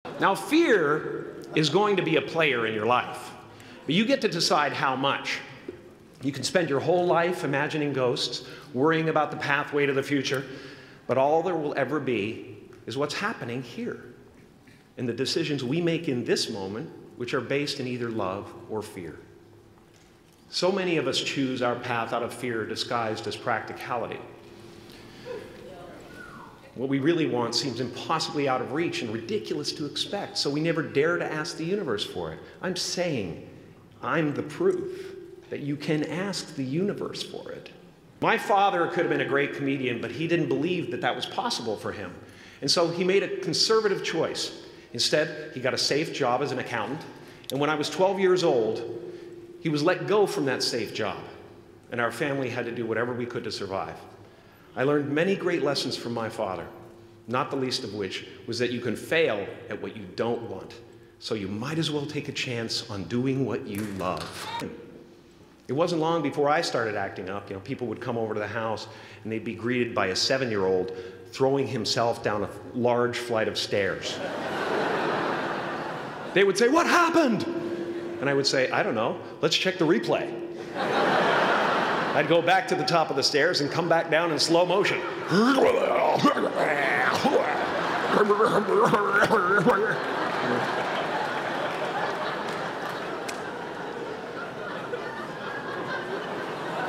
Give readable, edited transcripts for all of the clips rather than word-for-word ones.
Now, fear is going to be a player in your life, but you get to decide how much. You can spend your whole life imagining ghosts, worrying about the pathway to the future, but all there will ever be is what's happening here, and the decisions we make in this moment, which are based in either love or fear. So many of us choose our path out of fear disguised as practicality. What we really want seems impossibly out of reach and ridiculous to expect, so we never dare to ask the universe for it. I'm saying I'm the proof that you can ask the universe for it. My father could have been a great comedian, but he didn't believe that that was possible for him. And so he made a conservative choice. Instead, he got a safe job as an accountant. And when I was 12 years old, he was let go from that safe job. And our family had to do whatever we could to survive. I learned many great lessons from my father, not the least of which was that you can fail at what you don't want. So you might as well take a chance on doing what you love. It wasn't long before I started acting up. People would come over to the house and they'd be greeted by a 7-year-old throwing himself down a large flight of stairs. They would say, "What happened?" And I would say, "I don't know. Let's check the replay." I'd go back to the top of the stairs and come back down in slow motion.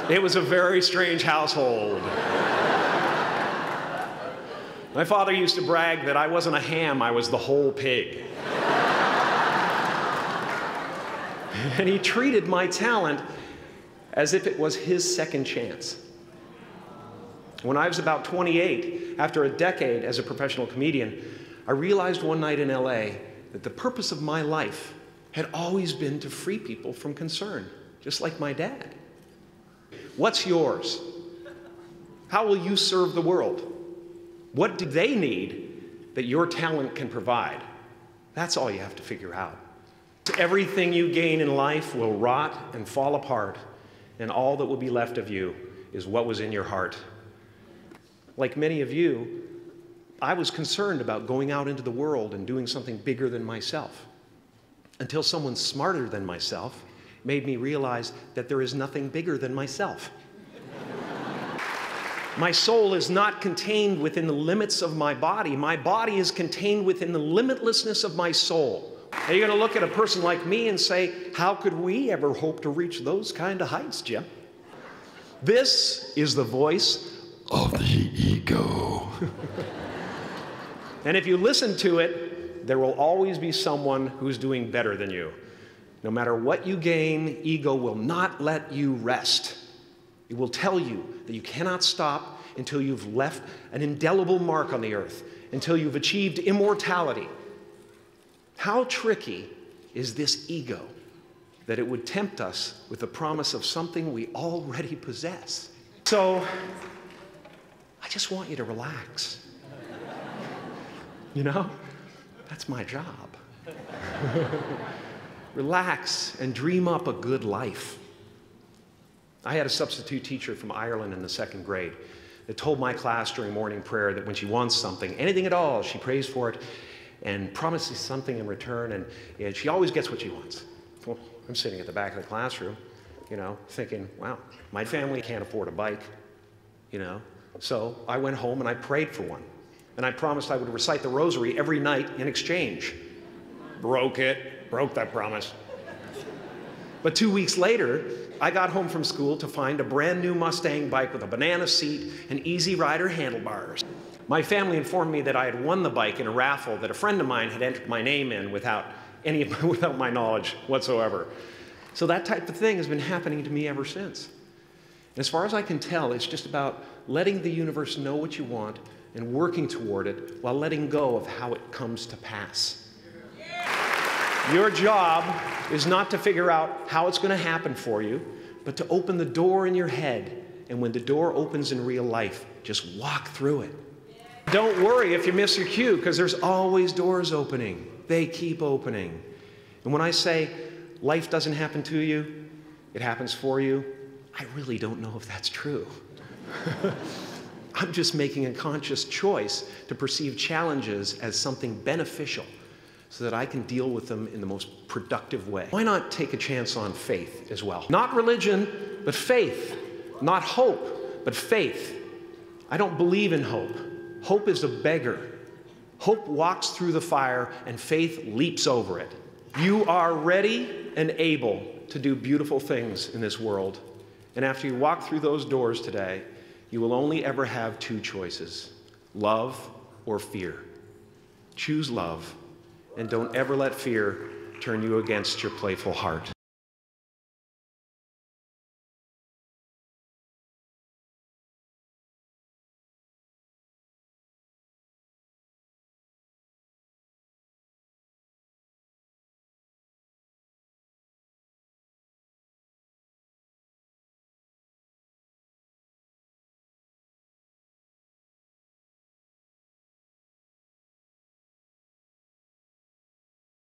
It was a very strange household. My father used to brag that I wasn't a ham, I was the whole pig. And he treated my talent as if it was his second chance. When I was about 28, after a decade as a professional comedian, I realized one night in LA that the purpose of my life had always been to free people from concern, just like my dad. What's yours? How will you serve the world? What do they need that your talent can provide? That's all you have to figure out. Everything you gain in life will rot and fall apart, and all that will be left of you is what was in your heart. Like many of you, I was concerned about going out into the world and doing something bigger than myself, until someone smarter than myself made me realize that there is nothing bigger than myself. My soul is not contained within the limits of my body. My body is contained within the limitlessness of my soul. Are you going to look at a person like me and say, "How could we ever hope to reach those kind of heights, Jim?" This is the voice of the ego. And if you listen to it, there will always be someone who's doing better than you. No matter what you gain, ego will not let you rest. It will tell you that you cannot stop until you've left an indelible mark on the earth, until you've achieved immortality. How tricky is this ego that it would tempt us with the promise of something we already possess? So, I just want you to relax. You know, that's my job. Relax and dream up a good life. I had a substitute teacher from Ireland in the 2nd grade that told my class during morning prayer that when she wants something, anything at all, she prays for it and promises something in return, and she always gets what she wants. Well, I'm sitting at the back of the classroom, thinking, wow, my family can't afford a bike, So I went home and I prayed for one. And I promised I would recite the rosary every night in exchange. Broke that promise. But 2 weeks later, I got home from school to find a brand new Mustang bike with a banana seat and Easy Rider handlebars. My family informed me that I had won the bike in a raffle that a friend of mine had entered my name in without my knowledge whatsoever. So that type of thing has been happening to me ever since. And as far as I can tell, it's just about letting the universe know what you want and working toward it while letting go of how it comes to pass. Your job is not to figure out how it's going to happen for you, but to open the door in your head. And when the door opens in real life, just walk through it. Don't worry if you miss your cue, because there's always doors opening. They keep opening. And when I say life doesn't happen to you, it happens for you, I really don't know if that's true. I'm just making a conscious choice to perceive challenges as something beneficial, so that I can deal with them in the most productive way. Why not take a chance on faith as well? Not religion, but faith. Not hope, but faith. I don't believe in hope. Hope is a beggar. Hope walks through the fire, and faith leaps over it. You are ready and able to do beautiful things in this world. And after you walk through those doors today, you will only ever have two choices: love or fear. Choose love, and don't ever let fear turn you against your playful heart.